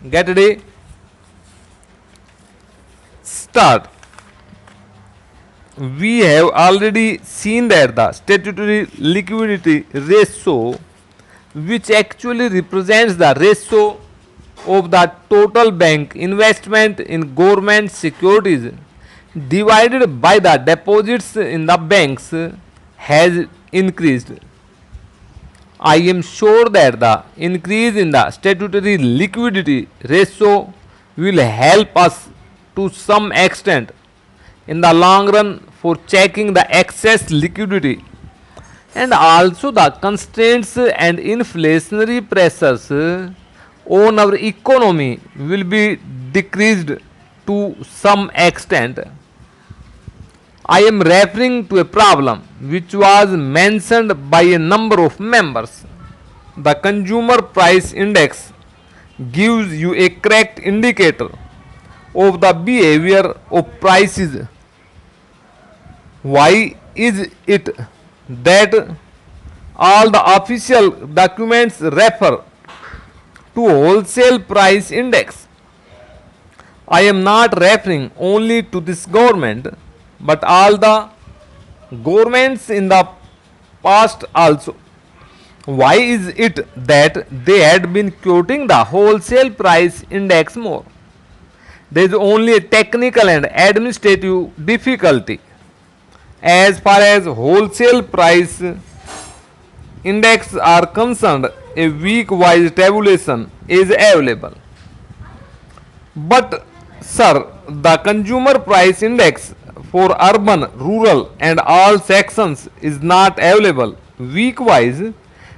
Get ready. Start. We have already seen that the statutory liquidity ratio, which actually represents the ratio of the total bank investment in government securities divided by the deposits in the banks, has increased. I am sure that the increase in the statutory liquidity ratio will help us to some extent in the long run for checking the excess liquidity, and also the constraints and inflationary pressures on our economy will be decreased to some extent. I am referring to a problem which was mentioned by a number of members. The consumer price index gives you a correct indicator of the behavior of prices. Why is it that all the official documents refer to wholesale price index? I am not referring only to this government, but all the governments in the past also. Why is it that they had been quoting the wholesale price index more? There is only a technical and administrative difficulty. As far as wholesale price index are concerned, a week-wise tabulation is available. But sir, the consumer price index for urban, rural and all sections is not available week-wise.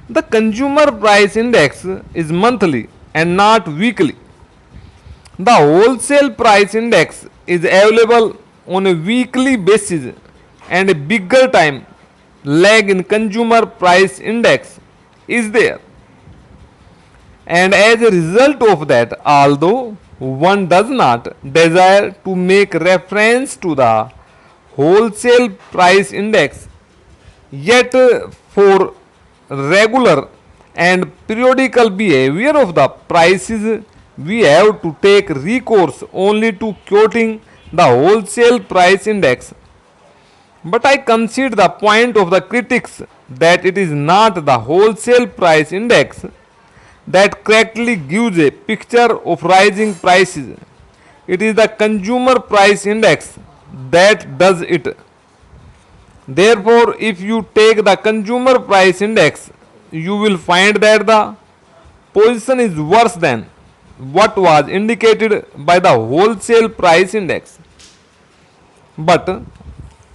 The consumer price index is monthly and not weekly. The wholesale price index is available on a weekly basis, and a bigger time lag in consumer price index is there. And as a result of that, although one does not desire to make reference to the wholesale price index, yet for regular and periodical behavior of the prices, we have to take recourse only to quoting the wholesale price index. But I concede the point of the critics that it is not the wholesale price index that correctly gives a picture of rising prices. It is the consumer price index that does it. Therefore, if you take the consumer price index, you will find that the position is worse than what was indicated by the wholesale price index. But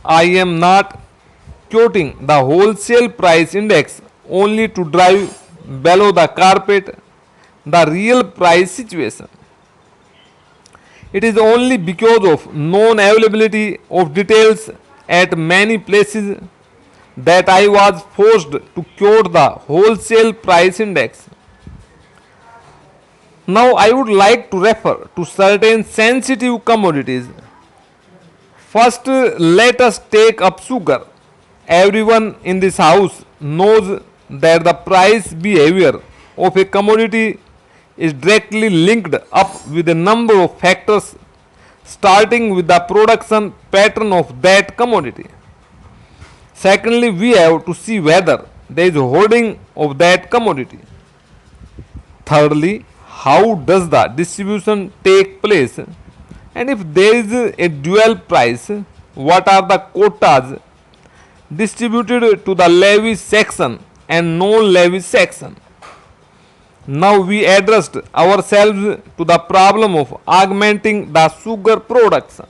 I am not quoting the wholesale price index only to drive below the carpet the real price situation. It is only because of non-availability of details at many places that I was forced to quote the wholesale price index. Now I would like to refer to certain sensitive commodities. First, let us take up sugar. Everyone in this house knows that the price behavior of a commodity is directly linked up with a number of factors, starting with the production pattern of that commodity. Secondly, we have to see whether there is hoarding of that commodity. Thirdly, how does the distribution take place? And if there is a dual price, what are the quotas distributed to the levy section and non-levy section? Now we addressed ourselves to the problem of augmenting the sugar production.